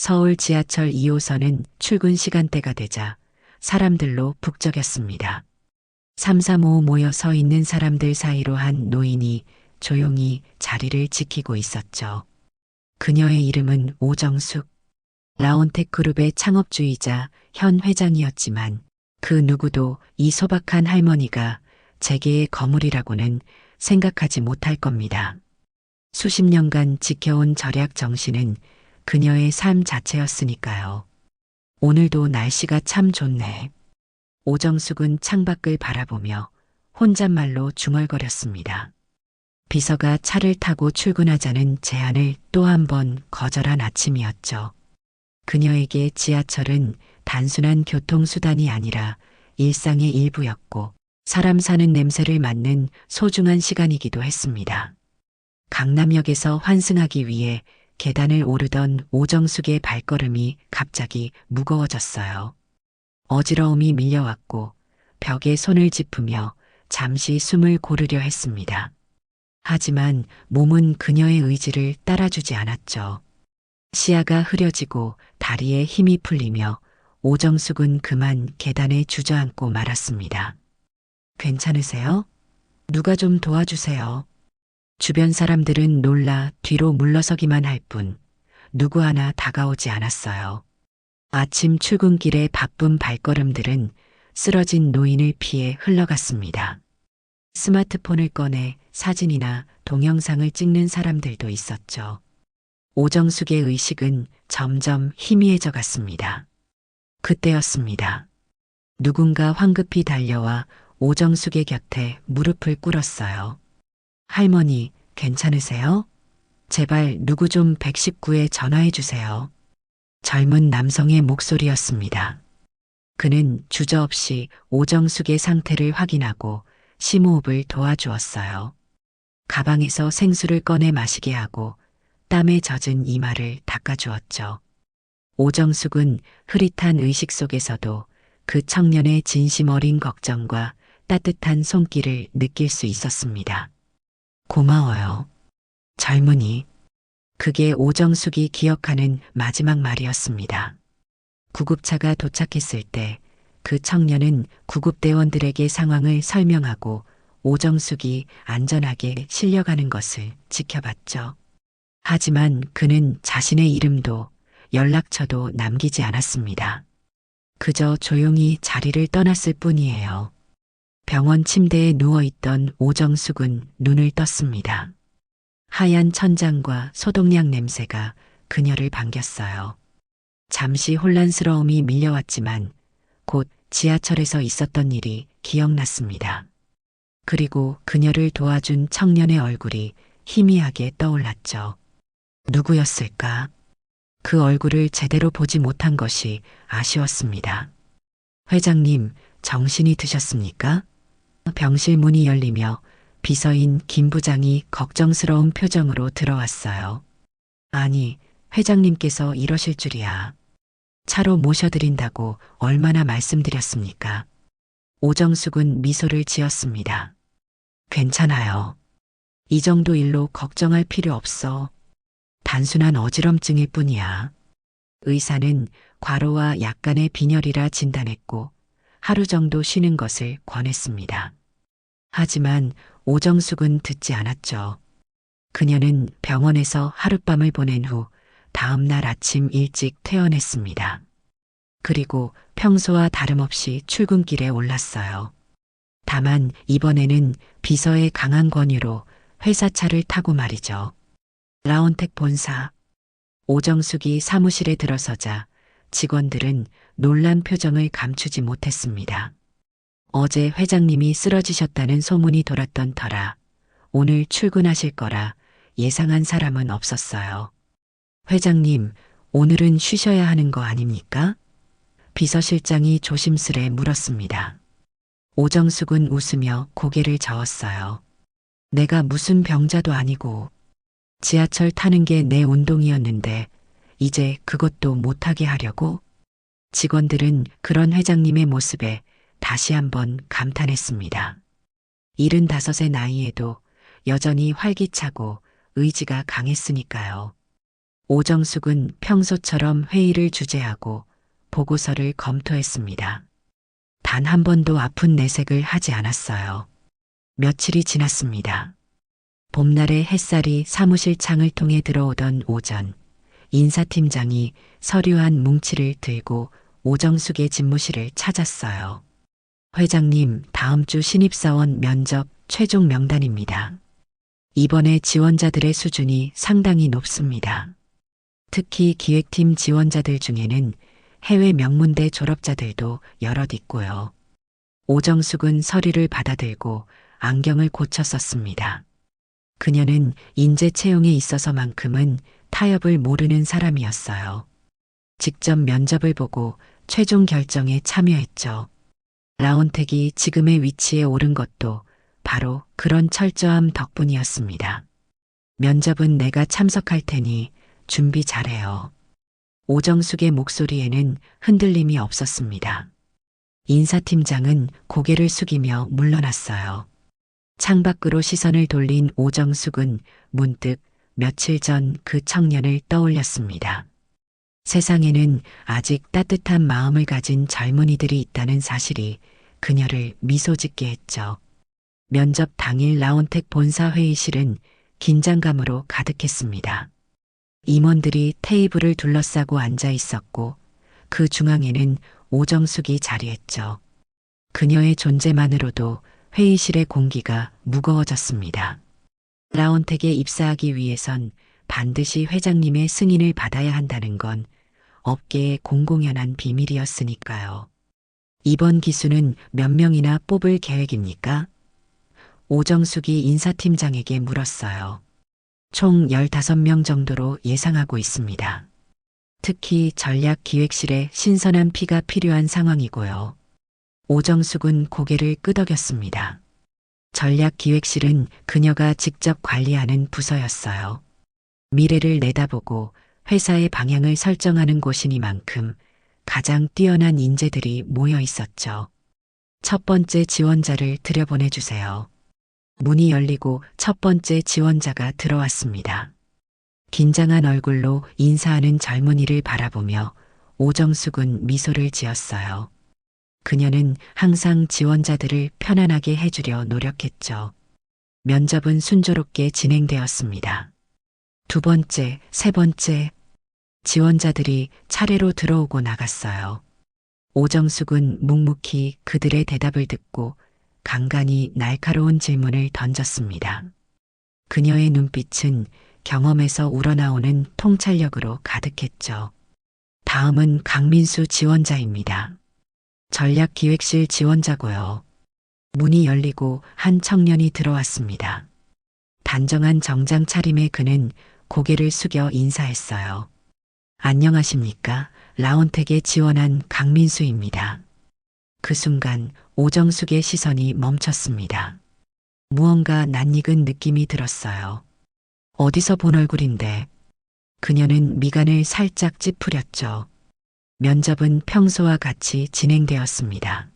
서울 지하철 2호선은 출근 시간대가 되자 사람들로 북적였습니다. 삼삼오오 모여 서 있는 사람들 사이로 한 노인이 조용히 자리를 지키고 있었죠. 그녀의 이름은 오정숙. 라온텍 그룹의 창업주이자 현 회장이었지만 그 누구도 이 소박한 할머니가 재계의 거물이라고는 생각하지 못할 겁니다. 수십 년간 지켜온 절약 정신은 그녀의 삶 자체였으니까요. 오늘도 날씨가 참 좋네. 오정숙은 창밖을 바라보며 혼잣말로 중얼거렸습니다. 비서가 차를 타고 출근하자는 제안을 또 한 번 거절한 아침이었죠. 그녀에게 지하철은 단순한 교통수단이 아니라 일상의 일부였고 사람 사는 냄새를 맡는 소중한 시간이기도 했습니다. 강남역에서 환승하기 위해 계단을 오르던 오정숙의 발걸음이 갑자기 무거워졌어요. 어지러움이 밀려왔고 벽에 손을 짚으며 잠시 숨을 고르려 했습니다. 하지만 몸은 그녀의 의지를 따라주지 않았죠. 시야가 흐려지고 다리에 힘이 풀리며 오정숙은 그만 계단에 주저앉고 말았습니다. 괜찮으세요? 누가 좀 도와주세요. 주변 사람들은 놀라 뒤로 물러서기만 할 뿐 누구 하나 다가오지 않았어요. 아침 출근길의 바쁜 발걸음들은 쓰러진 노인을 피해 흘러갔습니다. 스마트폰을 꺼내 사진이나 동영상을 찍는 사람들도 있었죠. 오정숙의 의식은 점점 희미해져 갔습니다. 그때였습니다. 누군가 황급히 달려와 오정숙의 곁에 무릎을 꿇었어요. 할머니, 괜찮으세요? 제발 누구 좀 119에 전화해 주세요. 젊은 남성의 목소리였습니다. 그는 주저없이 오정숙의 상태를 확인하고 심호흡을 도와주었어요. 가방에서 생수를 꺼내 마시게 하고 땀에 젖은 이마를 닦아주었죠. 오정숙은 흐릿한 의식 속에서도 그 청년의 진심 어린 걱정과 따뜻한 손길을 느낄 수 있었습니다. 고마워요. 젊은이. 그게 오정숙이 기억하는 마지막 말이었습니다. 구급차가 도착했을 때 그 청년은 구급대원들에게 상황을 설명하고 오정숙이 안전하게 실려가는 것을 지켜봤죠. 하지만 그는 자신의 이름도 연락처도 남기지 않았습니다. 그저 조용히 자리를 떠났을 뿐이에요. 병원 침대에 누워있던 오정숙은 눈을 떴습니다. 하얀 천장과 소독약 냄새가 그녀를 반겼어요. 잠시 혼란스러움이 밀려왔지만 곧 지하철에서 있었던 일이 기억났습니다. 그리고 그녀를 도와준 청년의 얼굴이 희미하게 떠올랐죠. 누구였을까? 그 얼굴을 제대로 보지 못한 것이 아쉬웠습니다. 회장님, 정신이 드셨습니까? 병실 문이 열리며 비서인 김 부장이 걱정스러운 표정으로 들어왔어요. 아니, 회장님께서 이러실 줄이야. 차로 모셔드린다고 얼마나 말씀드렸습니까? 오정숙은 미소를 지었습니다. 괜찮아요. 이 정도 일로 걱정할 필요 없어. 단순한 어지럼증일 뿐이야. 의사는 과로와 약간의 빈혈이라 진단했고 하루 정도 쉬는 것을 권했습니다. 하지만 오정숙은 듣지 않았죠. 그녀는 병원에서 하룻밤을 보낸 후 다음 날 아침 일찍 퇴원했습니다. 그리고 평소와 다름없이 출근길에 올랐어요. 다만 이번에는 비서의 강한 권유로 회사 차를 타고 말이죠. 라온텍 본사. 오정숙이 사무실에 들어서자 직원들은 놀란 표정을 감추지 못했습니다. 어제 회장님이 쓰러지셨다는 소문이 돌았던 터라 오늘 출근하실 거라 예상한 사람은 없었어요. 회장님, 오늘은 쉬셔야 하는 거 아닙니까? 비서실장이 조심스레 물었습니다. 오정숙은 웃으며 고개를 저었어요. 내가 무슨 병자도 아니고 지하철 타는 게 내 운동이었는데 이제 그것도 못하게 하려고? 직원들은 그런 회장님의 모습에 다시 한번 감탄했습니다. 75의 나이에도 여전히 활기차고 의지가 강했으니까요. 오정숙은 평소처럼 회의를 주재하고 보고서를 검토했습니다. 단 한 번도 아픈 내색을 하지 않았어요. 며칠이 지났습니다. 봄날의 햇살이 사무실 창을 통해 들어오던 오전, 인사팀장이 서류한 뭉치를 들고 오정숙의 집무실을 찾았어요. 회장님, 다음 주 신입사원 면접 최종 명단입니다. 이번에 지원자들의 수준이 상당히 높습니다. 특히 기획팀 지원자들 중에는 해외 명문대 졸업자들도 여럿 있고요. 오정숙은 서류를 받아들고 안경을 고쳐 썼습니다. 그녀는 인재 채용에 있어서만큼은 타협을 모르는 사람이었어요. 직접 면접을 보고 최종 결정에 참여했죠. 라온택이 지금의 위치에 오른 것도 바로 그런 철저함 덕분이었습니다. 면접은 내가 참석할 테니 준비 잘해요. 오정숙의 목소리에는 흔들림이 없었습니다. 인사팀장은 고개를 숙이며 물러났어요. 창밖으로 시선을 돌린 오정숙은 문득 며칠 전 그 청년을 떠올렸습니다. 세상에는 아직 따뜻한 마음을 가진 젊은이들이 있다는 사실이 그녀를 미소 짓게 했죠. 면접 당일 라온택 본사 회의실은 긴장감으로 가득했습니다. 임원들이 테이블을 둘러싸고 앉아 있었고 그 중앙에는 오정숙이 자리했죠. 그녀의 존재만으로도 회의실의 공기가 무거워졌습니다. 라온택에 입사하기 위해선 반드시 회장님의 승인을 받아야 한다는 건 업계의 공공연한 비밀이었으니까요. 이번 기수는 몇 명이나 뽑을 계획입니까? 오정숙이 인사팀장에게 물었어요. 총 15명 정도로 예상하고 있습니다. 특히 전략기획실에 신선한 피가 필요한 상황이고요. 오정숙은 고개를 끄덕였습니다. 전략기획실은 그녀가 직접 관리하는 부서였어요. 미래를 내다보고 회사의 방향을 설정하는 곳이니만큼 가장 뛰어난 인재들이 모여 있었죠. 첫 번째 지원자를 들여보내주세요. 문이 열리고 첫 번째 지원자가 들어왔습니다. 긴장한 얼굴로 인사하는 젊은이를 바라보며 오정숙은 미소를 지었어요. 그녀는 항상 지원자들을 편안하게 해주려 노력했죠. 면접은 순조롭게 진행되었습니다. 두 번째, 세 번째, 지원자들이 차례로 들어오고 나갔어요. 오정숙은 묵묵히 그들의 대답을 듣고 간간히 날카로운 질문을 던졌습니다. 그녀의 눈빛은 경험에서 우러나오는 통찰력으로 가득했죠. 다음은 강민수 지원자입니다. 전략기획실 지원자고요. 문이 열리고 한 청년이 들어왔습니다. 단정한 정장 차림의 그는 고개를 숙여 인사했어요. 안녕하십니까? 라온택에 지원한 강민수입니다. 그 순간 오정숙의 시선이 멈췄습니다. 무언가 낯익은 느낌이 들었어요. 어디서 본 얼굴인데. 그녀는 미간을 살짝 찌푸렸죠. 면접은 평소와 같이 진행되었습니다.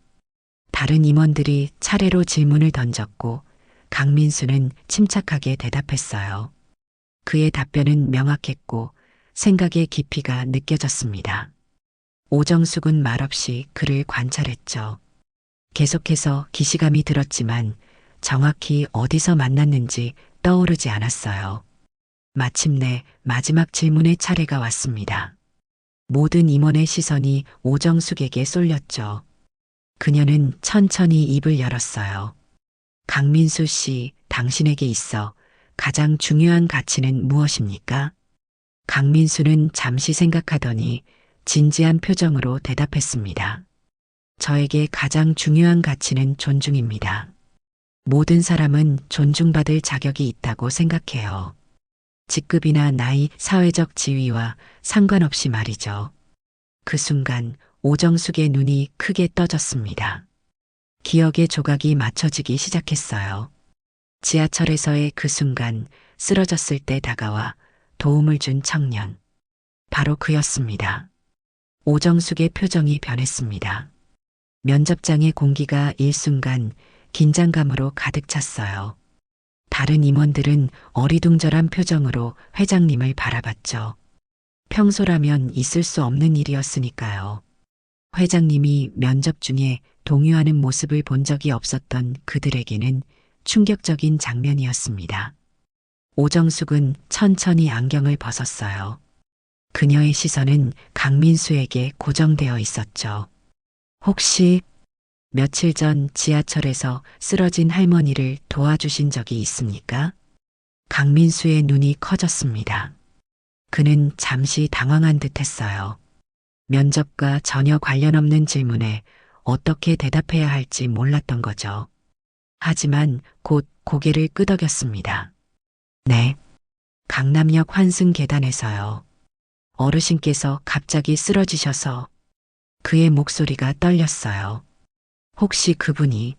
다른 임원들이 차례로 질문을 던졌고 강민수는 침착하게 대답했어요. 그의 답변은 명확했고 생각의 깊이가 느껴졌습니다. 오정숙은 말없이 그를 관찰했죠. 계속해서 기시감이 들었지만 정확히 어디서 만났는지 떠오르지 않았어요. 마침내 마지막 질문의 차례가 왔습니다. 모든 임원의 시선이 오정숙에게 쏠렸죠. 그녀는 천천히 입을 열었어요. 강민수 씨, 당신에게 있어 가장 중요한 가치는 무엇입니까? 강민수는 잠시 생각하더니 진지한 표정으로 대답했습니다. 저에게 가장 중요한 가치는 존중입니다. 모든 사람은 존중받을 자격이 있다고 생각해요. 직급이나 나이, 사회적 지위와 상관없이 말이죠. 그 순간 오정숙의 눈이 크게 떠졌습니다. 기억의 조각이 맞춰지기 시작했어요. 지하철에서의 그 순간 쓰러졌을 때 다가와 도움을 준 청년. 바로 그였습니다. 오정숙의 표정이 변했습니다. 면접장의 공기가 일순간 긴장감으로 가득 찼어요. 다른 임원들은 어리둥절한 표정으로 회장님을 바라봤죠. 평소라면 있을 수 없는 일이었으니까요. 회장님이 면접 중에 동요하는 모습을 본 적이 없었던 그들에게는 충격적인 장면이었습니다. 오정숙은 천천히 안경을 벗었어요. 그녀의 시선은 강민수에게 고정되어 있었죠. 혹시 며칠 전 지하철에서 쓰러진 할머니를 도와주신 적이 있습니까? 강민수의 눈이 커졌습니다. 그는 잠시 당황한 듯 했어요. 면접과 전혀 관련 없는 질문에 어떻게 대답해야 할지 몰랐던 거죠. 하지만 곧 고개를 끄덕였습니다. 네. 강남역 환승 계단에서요. 어르신께서 갑자기 쓰러지셔서 그의 목소리가 떨렸어요. 혹시 그분이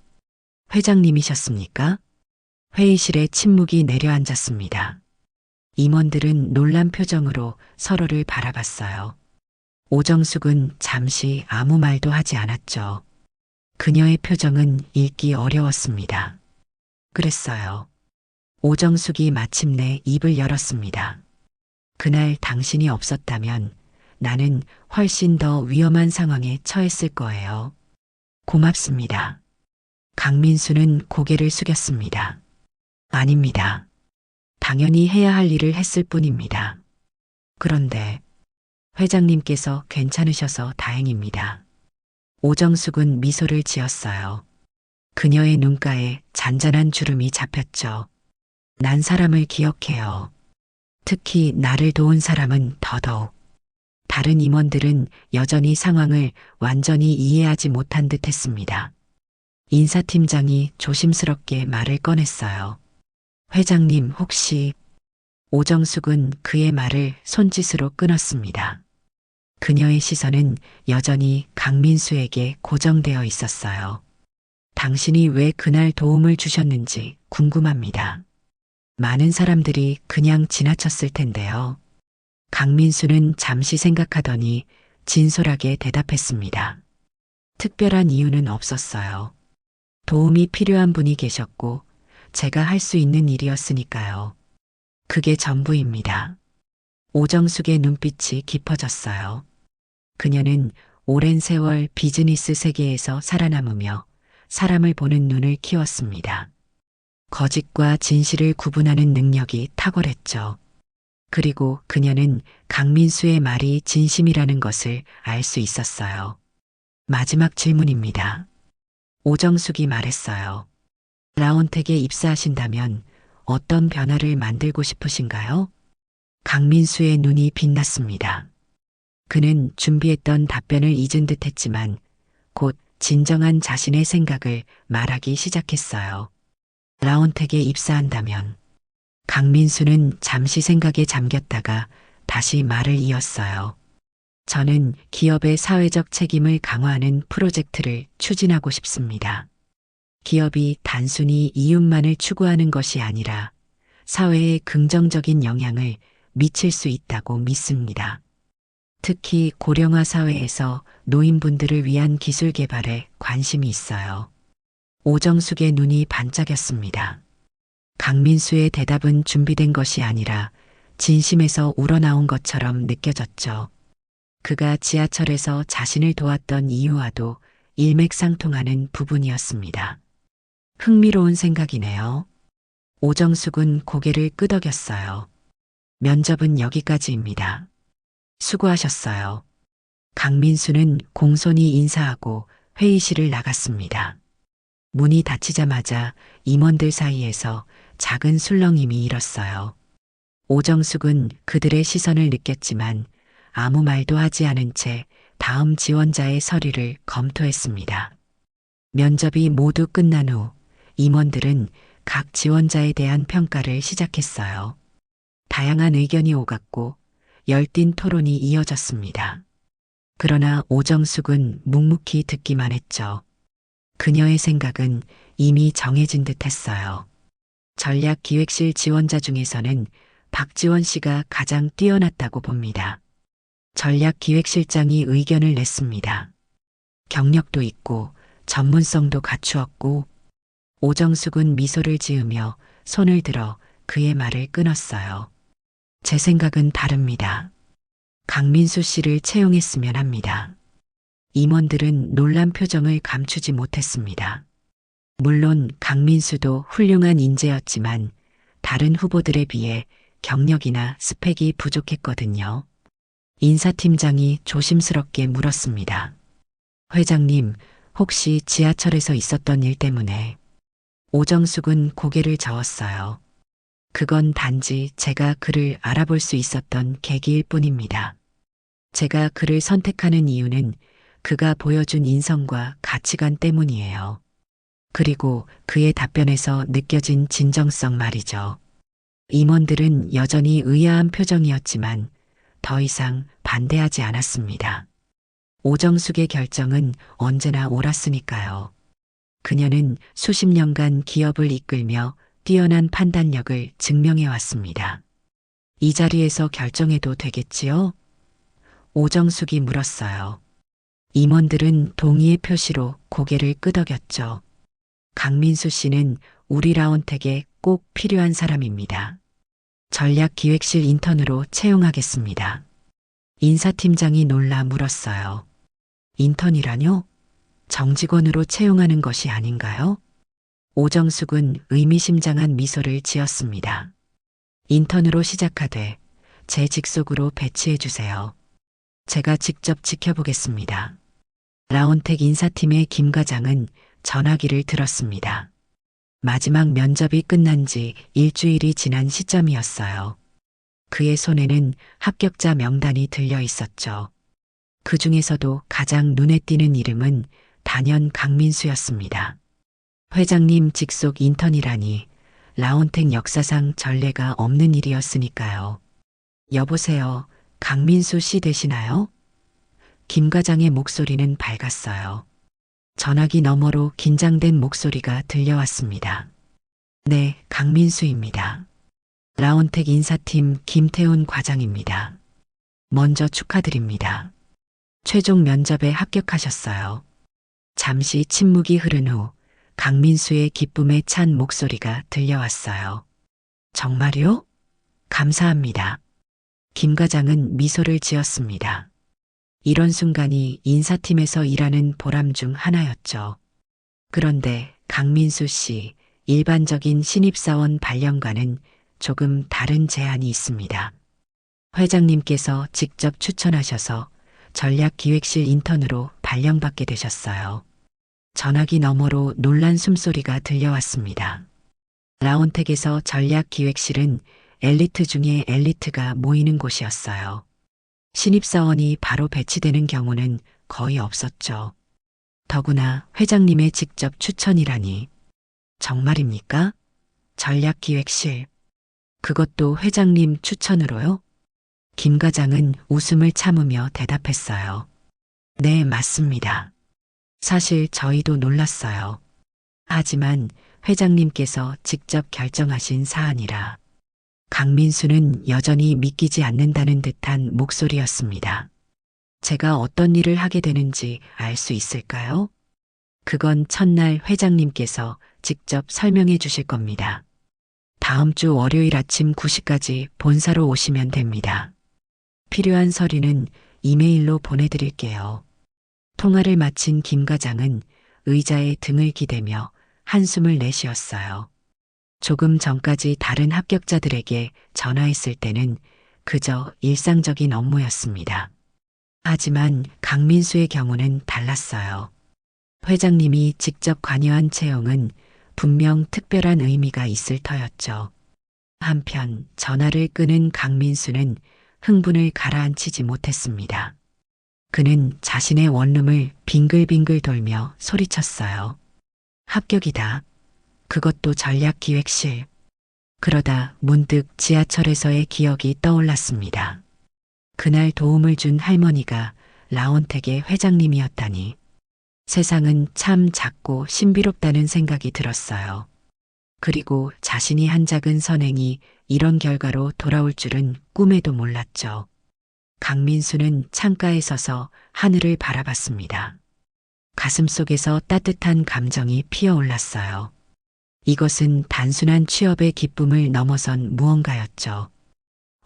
회장님이셨습니까? 회의실에 침묵이 내려앉았습니다. 임원들은 놀란 표정으로 서로를 바라봤어요. 오정숙은 잠시 아무 말도 하지 않았죠. 그녀의 표정은 읽기 어려웠습니다. 그랬어요. 오정숙이 마침내 입을 열었습니다. 그날 당신이 없었다면 나는 훨씬 더 위험한 상황에 처했을 거예요. 고맙습니다. 강민수는 고개를 숙였습니다. 아닙니다. 당연히 해야 할 일을 했을 뿐입니다. 그런데 회장님께서 괜찮으셔서 다행입니다. 오정숙은 미소를 지었어요. 그녀의 눈가에 잔잔한 주름이 잡혔죠. 난 사람을 기억해요. 특히 나를 도운 사람은 더더욱. 다른 임원들은 여전히 상황을 완전히 이해하지 못한 듯 했습니다. 인사팀장이 조심스럽게 말을 꺼냈어요. 회장님 혹시 오정숙은 그의 말을 손짓으로 끊었습니다. 그녀의 시선은 여전히 강민수에게 고정되어 있었어요. 당신이 왜 그날 도움을 주셨는지 궁금합니다. 많은 사람들이 그냥 지나쳤을 텐데요. 강민수는 잠시 생각하더니 진솔하게 대답했습니다. 특별한 이유는 없었어요. 도움이 필요한 분이 계셨고 제가 할 수 있는 일이었으니까요. 그게 전부입니다. 오정숙의 눈빛이 깊어졌어요. 그녀는 오랜 세월 비즈니스 세계에서 살아남으며 사람을 보는 눈을 키웠습니다. 거짓과 진실을 구분하는 능력이 탁월했죠. 그리고 그녀는 강민수의 말이 진심이라는 것을 알 수 있었어요. 마지막 질문입니다. 오정숙이 말했어요. 라온텍에 입사하신다면 어떤 변화를 만들고 싶으신가요? 강민수의 눈이 빛났습니다. 그는 준비했던 답변을 잊은 듯 했지만 곧 진정한 자신의 생각을 말하기 시작했어요. 라온텍에 입사한다면 강민수는 잠시 생각에 잠겼다가 다시 말을 이었어요. 저는 기업의 사회적 책임을 강화하는 프로젝트를 추진하고 싶습니다. 기업이 단순히 이윤만을 추구하는 것이 아니라 사회에 긍정적인 영향을 미칠 수 있다고 믿습니다. 특히 고령화 사회에서 노인분들을 위한 기술 개발에 관심이 있어요. 오정숙의 눈이 반짝였습니다. 강민수의 대답은 준비된 것이 아니라 진심에서 우러나온 것처럼 느껴졌죠. 그가 지하철에서 자신을 도왔던 이유와도 일맥상통하는 부분이었습니다. 흥미로운 생각이네요. 오정숙은 고개를 끄덕였어요. 면접은 여기까지입니다. 수고하셨어요. 강민수는 공손히 인사하고 회의실을 나갔습니다. 문이 닫히자마자 임원들 사이에서 작은 술렁임이 일었어요. 오정숙은 그들의 시선을 느꼈지만 아무 말도 하지 않은 채 다음 지원자의 서류를 검토했습니다. 면접이 모두 끝난 후 임원들은 각 지원자에 대한 평가를 시작했어요. 다양한 의견이 오갔고 열띤 토론이 이어졌습니다. 그러나 오정숙은 묵묵히 듣기만 했죠. 그녀의 생각은 이미 정해진 듯 했어요. 전략기획실 지원자 중에서는 박지원 씨가 가장 뛰어났다고 봅니다. 전략기획실장이 의견을 냈습니다. 경력도 있고 전문성도 갖추었고 오정숙은 미소를 지으며 손을 들어 그의 말을 끊었어요. 제 생각은 다릅니다. 강민수 씨를 채용했으면 합니다. 임원들은 놀란 표정을 감추지 못했습니다. 물론 강민수도 훌륭한 인재였지만 다른 후보들에 비해 경력이나 스펙이 부족했거든요. 인사팀장이 조심스럽게 물었습니다. 회장님, 혹시 지하철에서 있었던 일 때문에? 오정숙은 고개를 저었어요. 그건 단지 제가 그를 알아볼 수 있었던 계기일 뿐입니다. 제가 그를 선택하는 이유는 그가 보여준 인성과 가치관 때문이에요. 그리고 그의 답변에서 느껴진 진정성 말이죠. 임원들은 여전히 의아한 표정이었지만 더 이상 반대하지 않았습니다. 오정숙의 결정은 언제나 옳았으니까요. 그녀는 수십 년간 기업을 이끌며 뛰어난 판단력을 증명해 왔습니다. 이 자리에서 결정해도 되겠지요? 오정숙이 물었어요. 임원들은 동의의 표시로 고개를 끄덕였죠. 강민수 씨는 우리 라온텍에 꼭 필요한 사람입니다. 전략기획실 인턴으로 채용하겠습니다. 인사팀장이 놀라 물었어요. 인턴이라뇨? 정직원으로 채용하는 것이 아닌가요? 오정숙은 의미심장한 미소를 지었습니다. 인턴으로 시작하되 제 직속으로 배치해 주세요. 제가 직접 지켜보겠습니다. 라온텍 인사팀의 김 과장은 전화기를 들었습니다. 마지막 면접이 끝난 지 일주일이 지난 시점이었어요. 그의 손에는 합격자 명단이 들려 있었죠. 그 중에서도 가장 눈에 띄는 이름은 단연 강민수였습니다. 회장님 직속 인턴이라니 라온텍 역사상 전례가 없는 일이었으니까요. 여보세요, 강민수 씨 되시나요? 김 과장의 목소리는 밝았어요. 전화기 너머로 긴장된 목소리가 들려왔습니다. 네, 강민수입니다. 라온텍 인사팀 김태훈 과장입니다. 먼저 축하드립니다. 최종 면접에 합격하셨어요. 잠시 침묵이 흐른 후 강민수의 기쁨에 찬 목소리가 들려왔어요. 정말요? 감사합니다. 김 과장은 미소를 지었습니다. 이런 순간이 인사팀에서 일하는 보람 중 하나였죠. 그런데 강민수 씨, 일반적인 신입사원 발령과는 조금 다른 제안이 있습니다. 회장님께서 직접 추천하셔서 전략기획실 인턴으로 발령받게 되셨어요. 전화기 너머로 놀란 숨소리가 들려왔습니다. 라온텍에서 전략기획실은 엘리트 중에 엘리트가 모이는 곳이었어요. 신입사원이 바로 배치되는 경우는 거의 없었죠. 더구나 회장님의 직접 추천이라니. 정말입니까? 전략기획실. 그것도 회장님 추천으로요? 김 과장은 웃음을 참으며 대답했어요. 네, 맞습니다. 사실 저희도 놀랐어요. 하지만 회장님께서 직접 결정하신 사안이라. 강민수는 여전히 믿기지 않는다는 듯한 목소리였습니다. 제가 어떤 일을 하게 되는지 알 수 있을까요? 그건 첫날 회장님께서 직접 설명해 주실 겁니다. 다음 주 월요일 아침 9시까지 본사로 오시면 됩니다. 필요한 서류는 이메일로 보내드릴게요. 통화를 마친 김 과장은 의자에 등을 기대며 한숨을 내쉬었어요. 조금 전까지 다른 합격자들에게 전화했을 때는 그저 일상적인 업무였습니다. 하지만 강민수의 경우는 달랐어요. 회장님이 직접 관여한 채용은 분명 특별한 의미가 있을 터였죠. 한편 전화를 끄는 강민수는 흥분을 가라앉히지 못했습니다. 그는 자신의 원룸을 빙글빙글 돌며 소리쳤어요. 합격이다. 그것도 전략기획실. 그러다 문득 지하철에서의 기억이 떠올랐습니다. 그날 도움을 준 할머니가 라온텍의 회장님이었다니. 세상은 참 작고 신비롭다는 생각이 들었어요. 그리고 자신이 한 작은 선행이 이런 결과로 돌아올 줄은 꿈에도 몰랐죠. 강민수는 창가에 서서 하늘을 바라봤습니다. 가슴속에서 따뜻한 감정이 피어올랐어요. 이것은 단순한 취업의 기쁨을 넘어선 무언가였죠.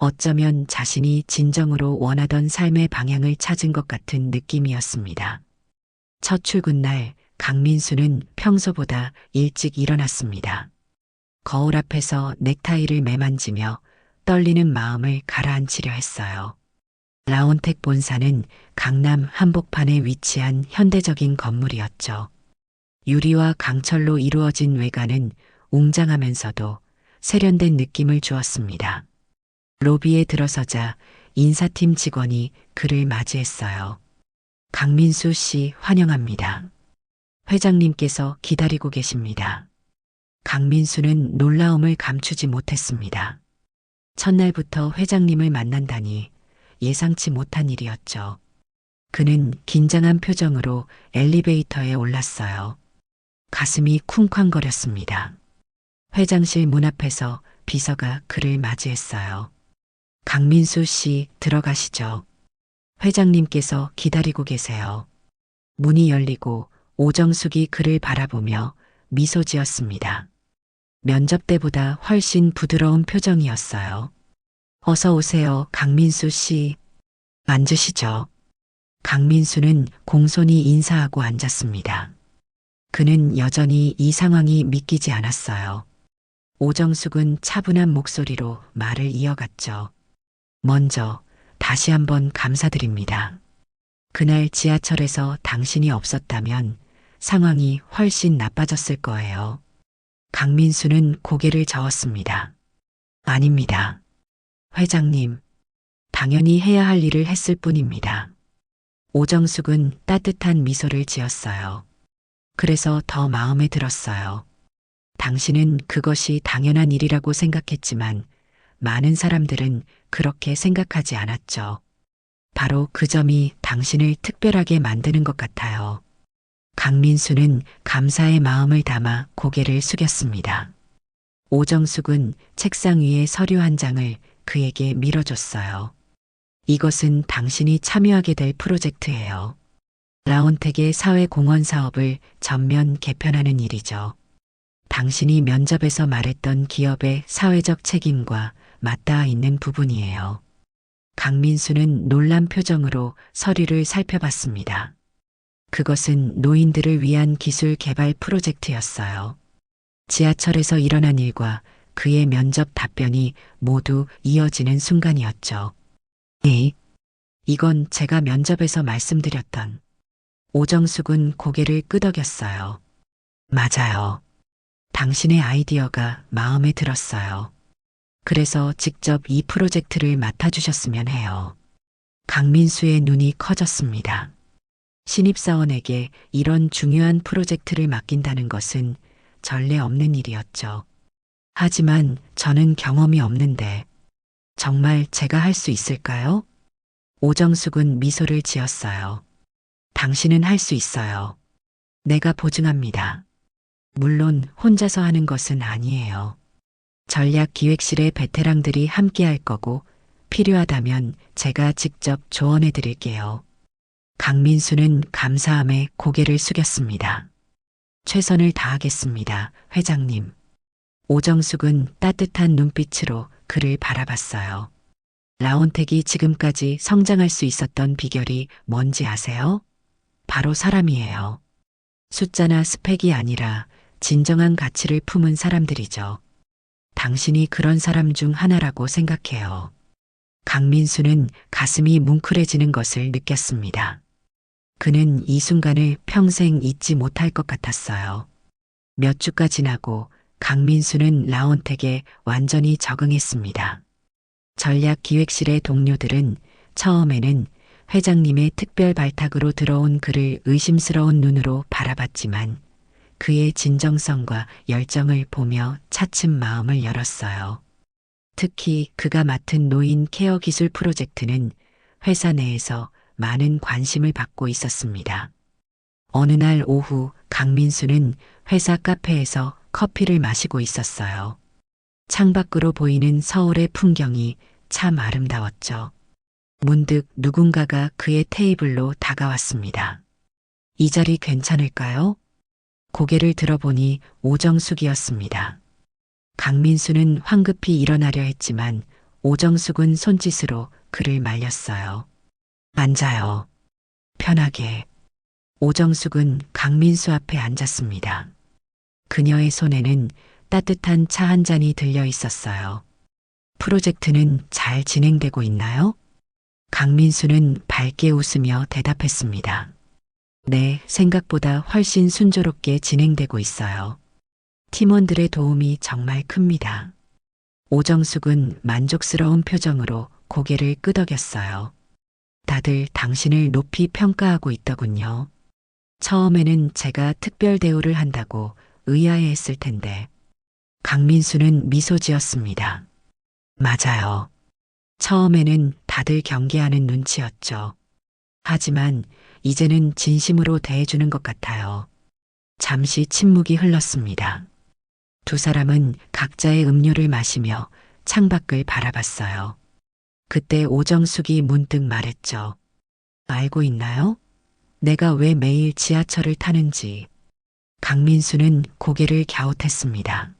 어쩌면 자신이 진정으로 원하던 삶의 방향을 찾은 것 같은 느낌이었습니다. 첫 출근 날 강민수는 평소보다 일찍 일어났습니다. 거울 앞에서 넥타이를 매만지며 떨리는 마음을 가라앉히려 했어요. 라온텍 본사는 강남 한복판에 위치한 현대적인 건물이었죠. 유리와 강철로 이루어진 외관은 웅장하면서도 세련된 느낌을 주었습니다. 로비에 들어서자 인사팀 직원이 그를 맞이했어요. 강민수 씨 환영합니다. 회장님께서 기다리고 계십니다. 강민수는 놀라움을 감추지 못했습니다. 첫날부터 회장님을 만난다니 예상치 못한 일이었죠. 그는 긴장한 표정으로 엘리베이터에 올랐어요. 가슴이 쿵쾅거렸습니다. 회장실 문 앞에서 비서가 그를 맞이했어요. 강민수 씨 들어가시죠. 회장님께서 기다리고 계세요. 문이 열리고 오정숙이 그를 바라보며 미소 지었습니다. 면접 때보다 훨씬 부드러운 표정이었어요. 어서 오세요, 강민수 씨. 앉으시죠. 강민수는 공손히 인사하고 앉았습니다. 그는 여전히 이 상황이 믿기지 않았어요. 오정숙은 차분한 목소리로 말을 이어갔죠. 먼저 다시 한번 감사드립니다. 그날 지하철에서 당신이 없었다면 상황이 훨씬 나빠졌을 거예요. 강민수는 고개를 저었습니다. 아닙니다. 회장님, 당연히 해야 할 일을 했을 뿐입니다. 오정숙은 따뜻한 미소를 지었어요. 그래서 더 마음에 들었어요. 당신은 그것이 당연한 일이라고 생각했지만 많은 사람들은 그렇게 생각하지 않았죠. 바로 그 점이 당신을 특별하게 만드는 것 같아요. 강민수는 감사의 마음을 담아 고개를 숙였습니다. 오정숙은 책상 위에 서류 한 장을 그에게 밀어줬어요. 이것은 당신이 참여하게 될 프로젝트예요. 라온텍의 사회공헌 사업을 전면 개편하는 일이죠. 당신이 면접에서 말했던 기업의 사회적 책임과 맞닿아 있는 부분이에요. 강민수는 놀란 표정으로 서류를 살펴봤습니다. 그것은 노인들을 위한 기술 개발 프로젝트였어요. 지하철에서 일어난 일과 그의 면접 답변이 모두 이어지는 순간이었죠. 네, 이건 제가 면접에서 말씀드렸던. 오정숙은 고개를 끄덕였어요. 맞아요. 당신의 아이디어가 마음에 들었어요. 그래서 직접 이 프로젝트를 맡아주셨으면 해요. 강민수의 눈이 커졌습니다. 신입사원에게 이런 중요한 프로젝트를 맡긴다는 것은 전례 없는 일이었죠. 하지만 저는 경험이 없는데 정말 제가 할 수 있을까요? 오정숙은 미소를 지었어요. 당신은 할 수 있어요. 내가 보증합니다. 물론 혼자서 하는 것은 아니에요. 전략기획실의 베테랑들이 함께 할 거고 필요하다면 제가 직접 조언해 드릴게요. 강민수는 감사함에 고개를 숙였습니다. 최선을 다하겠습니다, 회장님. 오정숙은 따뜻한 눈빛으로 그를 바라봤어요. 라온텍이 지금까지 성장할 수 있었던 비결이 뭔지 아세요? 바로 사람이에요. 숫자나 스펙이 아니라 진정한 가치를 품은 사람들이죠. 당신이 그런 사람 중 하나라고 생각해요. 강민수는 가슴이 뭉클해지는 것을 느꼈습니다. 그는 이 순간을 평생 잊지 못할 것 같았어요. 몇 주가 지나고 강민수는 라온텍에 완전히 적응했습니다. 전략기획실의 동료들은 처음에는 회장님의 특별 발탁으로 들어온 그를 의심스러운 눈으로 바라봤지만 그의 진정성과 열정을 보며 차츰 마음을 열었어요. 특히 그가 맡은 노인 케어 기술 프로젝트는 회사 내에서 많은 관심을 받고 있었습니다. 어느 날 오후 강민수는 회사 카페에서 커피를 마시고 있었어요. 창밖으로 보이는 서울의 풍경이 참 아름다웠죠. 문득 누군가가 그의 테이블로 다가왔습니다. 이 자리 괜찮을까요? 고개를 들어보니 오정숙이었습니다. 강민수는 황급히 일어나려 했지만 오정숙은 손짓으로 그를 말렸어요. 앉아요. 편하게. 오정숙은 강민수 앞에 앉았습니다. 그녀의 손에는 따뜻한 차 한 잔이 들려 있었어요. 프로젝트는 잘 진행되고 있나요? 강민수는 밝게 웃으며 대답했습니다. 네, 생각보다 훨씬 순조롭게 진행되고 있어요. 팀원들의 도움이 정말 큽니다. 오정숙은 만족스러운 표정으로 고개를 끄덕였어요. 다들 당신을 높이 평가하고 있더군요. 처음에는 제가 특별 대우를 한다고 의아해했을 텐데. 강민수는 미소 지었습니다. 맞아요. 처음에는 다들 경계하는 눈치였죠. 하지만 이제는 진심으로 대해주는 것 같아요. 잠시 침묵이 흘렀습니다. 두 사람은 각자의 음료를 마시며 창밖을 바라봤어요. 그때 오정숙이 문득 말했죠. 알고 있나요? 내가 왜 매일 지하철을 타는지. 강민수는 고개를 갸웃했습니다.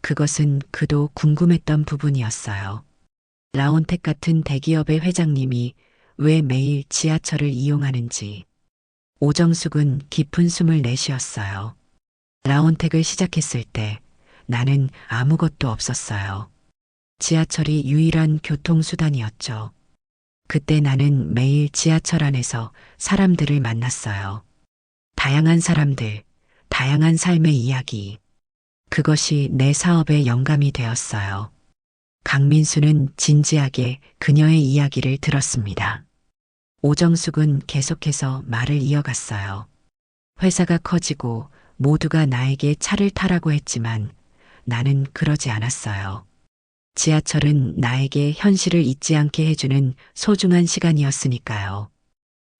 그것은 그도 궁금했던 부분이었어요. 라온텍 같은 대기업의 회장님이 왜 매일 지하철을 이용하는지. 오정숙은 깊은 숨을 내쉬었어요. 라온텍을 시작했을 때 나는 아무것도 없었어요. 지하철이 유일한 교통수단이었죠. 그때 나는 매일 지하철 안에서 사람들을 만났어요. 다양한 사람들, 다양한 삶의 이야기. 그것이 내 사업의 영감이 되었어요. 강민수는 진지하게 그녀의 이야기를 들었습니다. 오정숙은 계속해서 말을 이어갔어요. 회사가 커지고 모두가 나에게 차를 타라고 했지만 나는 그러지 않았어요. 지하철은 나에게 현실을 잊지 않게 해주는 소중한 시간이었으니까요.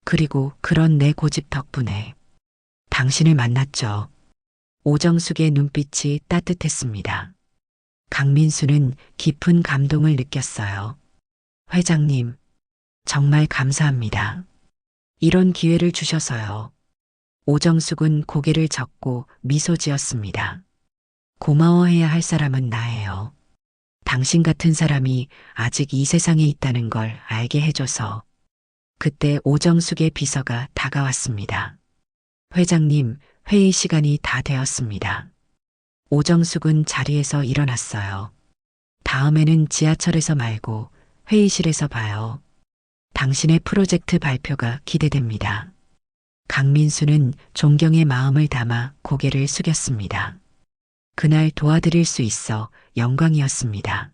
그리고 그런 내 고집 덕분에 당신을 만났죠. 오정숙의 눈빛이 따뜻했습니다. 강민수는 깊은 감동을 느꼈어요. 회장님, 정말 감사합니다. 이런 기회를 주셔서요. 오정숙은 고개를 젓고 미소 지었습니다. 고마워해야 할 사람은 나예요. 당신 같은 사람이 아직 이 세상에 있다는 걸 알게 해줘서. 그때 오정숙의 비서가 다가왔습니다. 회장님, 회의 시간이 다 되었습니다. 오정숙은 자리에서 일어났어요. 다음에는 지하철에서 말고 회의실에서 봐요. 당신의 프로젝트 발표가 기대됩니다. 강민수는 존경의 마음을 담아 고개를 숙였습니다. 그날 도와드릴 수 있어 영광이었습니다.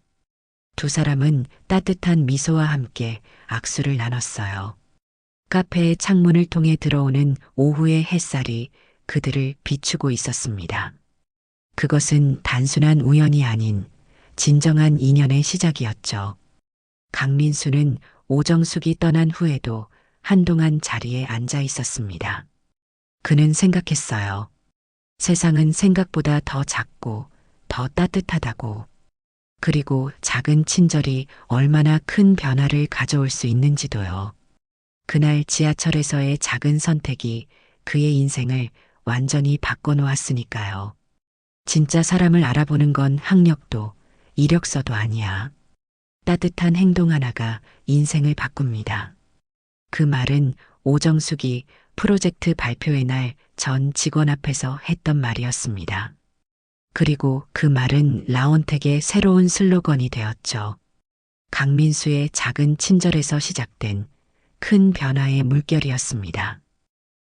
두 사람은 따뜻한 미소와 함께 악수를 나눴어요. 카페의 창문을 통해 들어오는 오후의 햇살이 그들을 비추고 있었습니다. 그것은 단순한 우연이 아닌 진정한 인연의 시작이었죠. 강민수는 오정숙이 떠난 후에도 한동안 자리에 앉아 있었습니다. 그는 생각했어요. 세상은 생각보다 더 작고 더 따뜻하다고. 그리고 작은 친절이 얼마나 큰 변화를 가져올 수 있는지도요. 그날 지하철에서의 작은 선택이 그의 인생을 완전히 바꿔놓았으니까요. 진짜 사람을 알아보는 건 학력도 이력서도 아니야. 따뜻한 행동 하나가 인생을 바꿉니다. 그 말은 오정숙이 프로젝트 발표의 날 전 직원 앞에서 했던 말이었습니다. 그리고 그 말은 라온텍의 새로운 슬로건이 되었죠. 강민수의 작은 친절에서 시작된 큰 변화의 물결이었습니다.